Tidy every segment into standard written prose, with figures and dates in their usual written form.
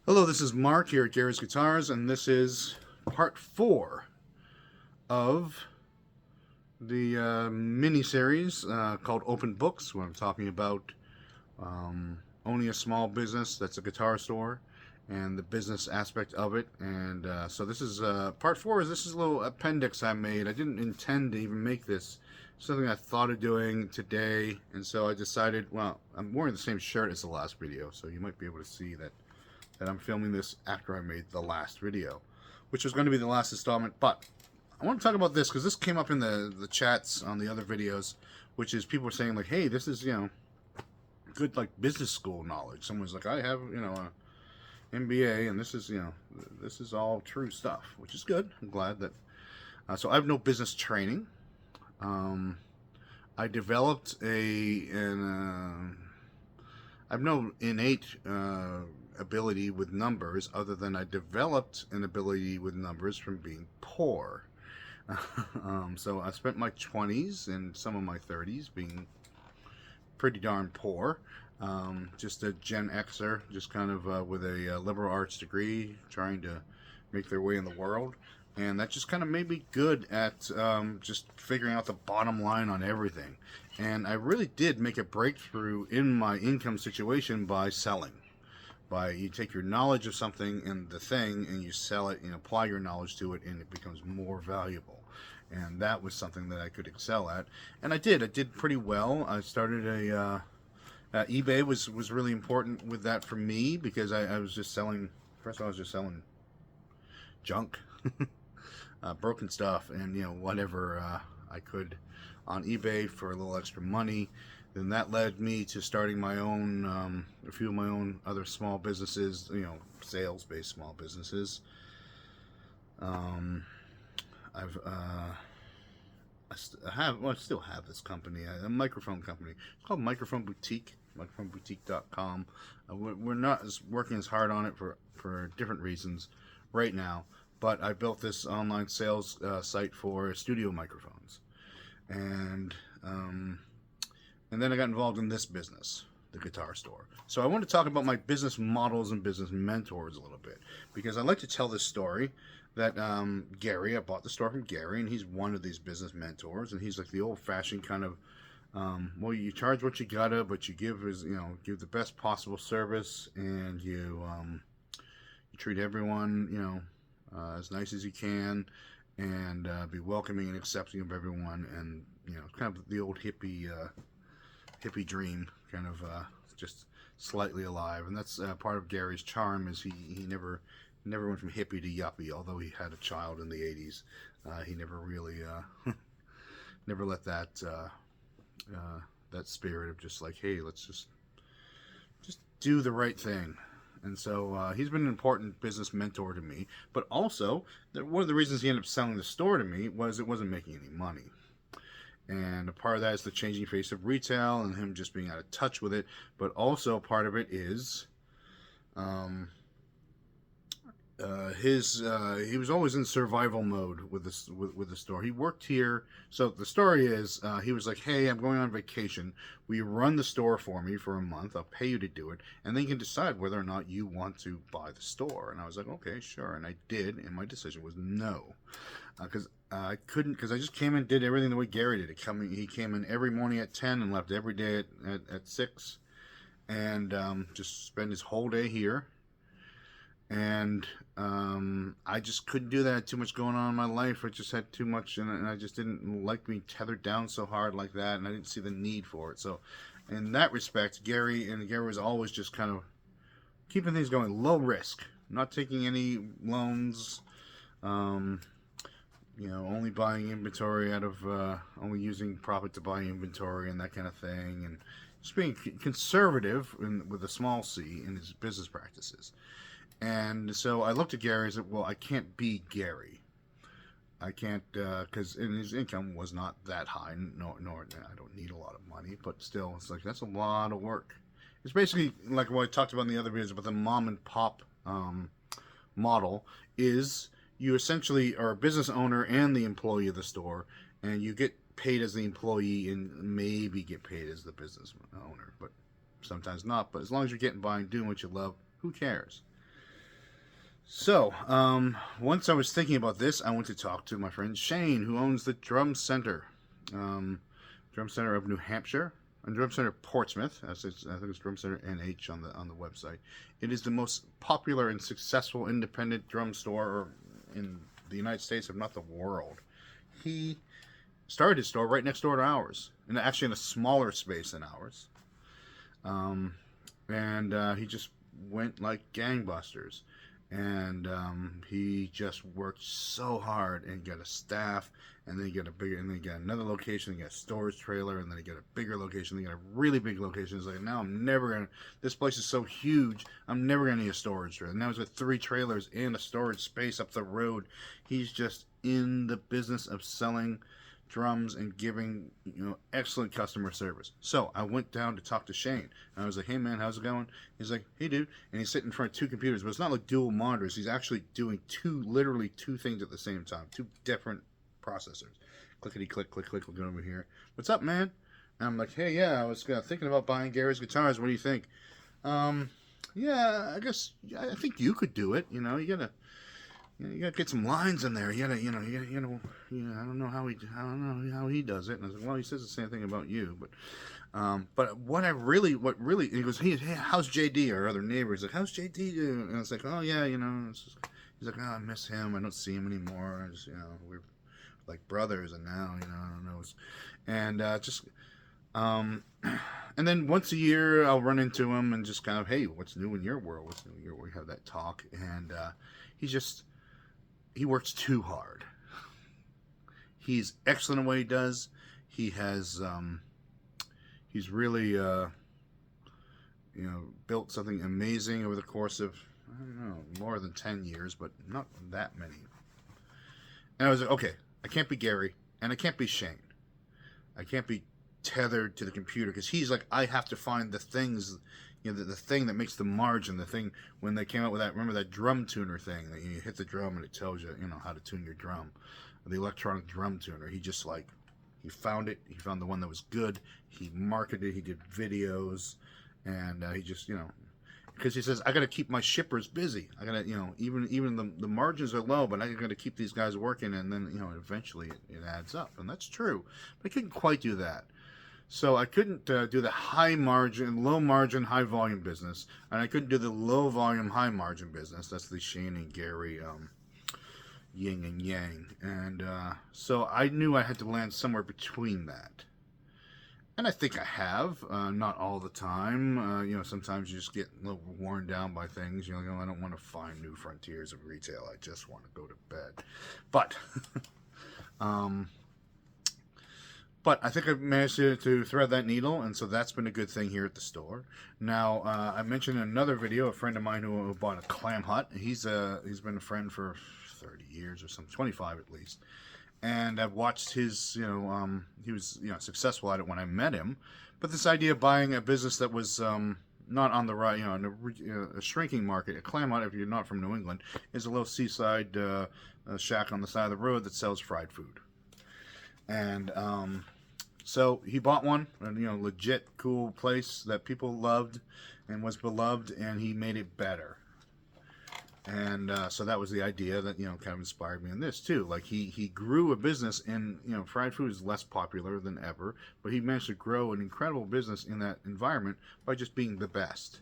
Hello, this is Mark here at Gary's Guitars, and this is part 4 of the mini series called Open Books, where I'm talking about owning a small business that's a guitar store and the business aspect of it. And so this is part 4. This is a little appendix I made. I didn't intend to even make this. Something I thought of doing today, and so I decided, well, I'm wearing the same shirt as the last video, so you might be able to see that I'm filming this after I made the last video, which was going to be the last installment. But I want to talk about this because this came up in the chats on the other videos, which is people were saying like, hey, this is, good like business school knowledge. Someone's like, I have, a MBA, and this is, this is all true stuff, which is good. I'm glad that. So I have no business training. I developed I have no innate ability with numbers other than I developed an ability with numbers from being poor. So I spent my 20s and some of my 30s being pretty darn poor. Just a Gen Xer, just kind of with a liberal arts degree, trying to make their way in the world. And that just kind of made me good at just figuring out the bottom line on everything. And I really did make a breakthrough in my income situation by selling. By you take your knowledge of something and the thing and you sell it and apply your knowledge to it, and it becomes more valuable. And that was something that I could excel at, and I did pretty well. I started eBay was really important with that for me, because I was just selling. First of all, I was just selling junk, broken stuff, and whatever I could on eBay for a little extra money. Then that led me to starting my own, a few of my own other small businesses, sales-based small businesses. Um, I've I still have this company, a microphone company. It's called Microphone Boutique, microphoneboutique.com. We're not working as hard on it for different reasons right now, but I built this online sales site for studio microphones, and and then I got involved in this business, the guitar store. So I want to talk about my business models and business mentors a little bit, because I like to tell this story that Gary, I bought the store from Gary, and he's one of these business mentors, and he's like the old-fashioned kind of, well, you charge what you gotta, but you give give the best possible service, and you treat everyone, as nice as you can, and be welcoming and accepting of everyone, and kind of the old hippie dream, kind of just slightly alive. And that's part of Gary's charm, is he never went from hippie to yuppie. Although he had a child in the 80s, he never really never let that spirit of just like, hey, let's just do the right thing. And so he's been an important business mentor to me. But also, one of the reasons he ended up selling the store to me was it wasn't making any money. And a part of that is the changing face of retail and him just being out of touch with it. But also part of it is he was always in survival mode with this with the store. He worked here, so the story is he was like, "Hey, I'm going on vacation. Will you run the store for me for a month? I'll pay you to do it, and then you can decide whether or not you want to buy the store." And I was like, "Okay, sure." And I did, and my decision was no, because I couldn't, because I just came and did everything the way Gary did it. He came in every morning at 10 and left every day at 6, and just spend his whole day here. And I just couldn't do that. I had too much going on in my life. I just had too much, and I just didn't like being tethered down so hard like that, and I didn't see the need for it. So in that respect, Gary was always just kind of keeping things going, low risk, not taking any loans, only buying inventory out of only using profit to buy inventory and that kind of thing, and just being conservative with a small c in his business practices. And so I looked at Gary and said, well, I can't be Gary. I can't, because his income was not that high, nor I don't need a lot of money, but still, it's like, that's a lot of work. It's basically like what I talked about in the other videos about the mom and pop model, is you essentially are a business owner and the employee of the store, and you get paid as the employee and maybe get paid as the business owner, but sometimes not. But as long as you're getting by and doing what you love, who cares? So, once I was thinking about this, I went to talk to my friend Shane, who owns the Drum Center, um, Drum Center of New Hampshire, and Drum Center Portsmouth. I think it's Drum Center NH on the website. It is the most popular and successful independent drum store in the United States, if not the world. He started his store right next door to ours, and actually in a smaller space than ours. Um, and he just went like gangbusters. And he just worked so hard and got a staff, and then he got a bigger, and then he got another location, he got a storage trailer, and then he got a bigger location, he got a really big location. It's like, now I'm never gonna, this place is so huge, I'm never gonna need a storage trailer. Now he's got 3 trailers and a storage space up the road. He's just in the business of selling drums and giving, excellent customer service. So I went down to talk to Shane, and I was like, hey man, how's it going? He's like, hey dude. And he's sitting in front of 2 computers, but it's not like dual monitors. He's actually doing literally two things at the same time, 2 different processors. Clickety click, click, click, we're going over here. What's up, man? And I'm like, hey, yeah, I was thinking about buying Gary's guitars. What do you think? Yeah, I think you could do it. You gotta get some lines in there. I don't know how he does it. And I was like, well, he says the same thing about you, but what really, and he goes, hey, how's JD, our other neighbor? He's like, how's JD doing? And I was like, oh yeah, he's like, oh, I miss him. I don't see him anymore. We're like brothers, and now, I don't know. And then once a year, I'll run into him and just kind of, hey, what's new in your world? What's new in your world? We have that talk, and he works too hard. He's excellent at what he does. He's really, built something amazing over the course of, I don't know, more than 10 years, but not that many. And I was like, okay, I can't be Gary, and I can't be Shane. I can't be tethered to the computer, because he's like, I have to find the things, the thing that makes the margin, the thing when they came out with that, remember that drum tuner thing that you hit the drum and it tells you, how to tune your drum, the electronic drum tuner. He just he found it. He found the one that was good. He marketed it. He did videos, and he just, because he says, I got to keep my shippers busy. I got to, even the margins are low, but I got to keep these guys working, and then, eventually it adds up, and that's true. But I couldn't quite do that. So I couldn't do the high margin, low margin, high volume business, and I couldn't do the low volume, high margin business. That's the Shane and Gary yin and yang. And so I knew I had to land somewhere between that. And I think I have, not all the time. Sometimes you just get a little worn down by things. I don't want to find new frontiers of retail. I just want to go to bed. But But I think I've managed to thread that needle, and so that's been a good thing here at the store. Now, I mentioned in another video a friend of mine who bought a clam hut. He's been a friend for 30 years or something, 25 at least. And I've watched his, he was, successful at it when I met him. But this idea of buying a business that was not on the right, in a shrinking market. A clam hut, if you're not from New England, is a little seaside shack on the side of the road that sells fried food. And so he bought one, legit cool place that people loved and was beloved, and he made it better. And so that was the idea that, kind of inspired me in this too. Like he grew a business, and, fried food is less popular than ever, but he managed to grow an incredible business in that environment by just being the best.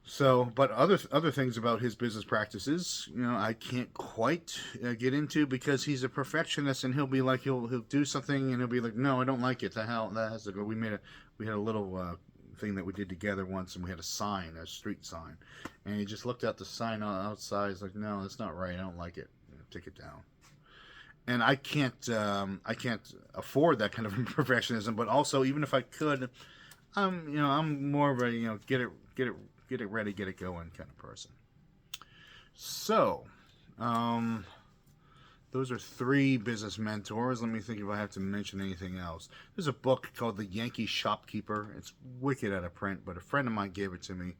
So, but other things about his business practices, I can't quite get into, because he's a perfectionist, and he'll be like, he'll do something, and he'll be like, no, I don't like it. The hell, that has to go. We had a little thing that we did together once, and we had a street sign, and he just looked at the sign outside. He's like, no, that's not right. I don't like it. Take it down. And I can't afford that kind of perfectionism. But also, even if I could, I'm more of a get it ready, get it going kind of person. So, those are 3 business mentors. Let me think if I have to mention anything else. There's a book called The Yankee Shopkeeper. It's wicked out of print, but a friend of mine gave it to me,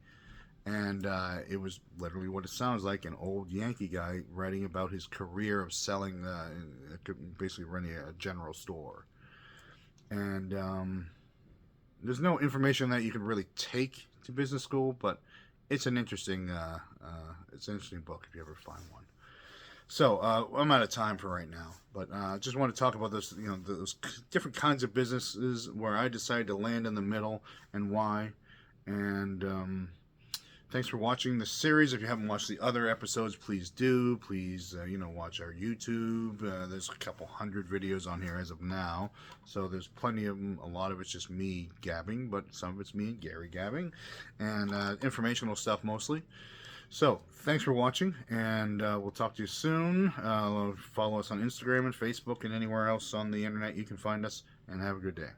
and it was literally what it sounds like, an old Yankee guy writing about his career of selling, basically running a general store. And there's no information that you can really take to business school, but it's an interesting book if you ever find one. So I'm out of time for right now, but I just want to talk about those, those different kinds of businesses where I decided to land in the middle and why. And thanks for watching the series. If you haven't watched the other episodes, please do. Please, watch our YouTube. There's a couple hundred videos on here as of now, so there's plenty of them. A lot of it's just me gabbing, but some of it's me and Gary gabbing, and informational stuff mostly. So, thanks for watching, and we'll talk to you soon. Follow us on Instagram and Facebook and anywhere else on the internet you can find us, and have a good day.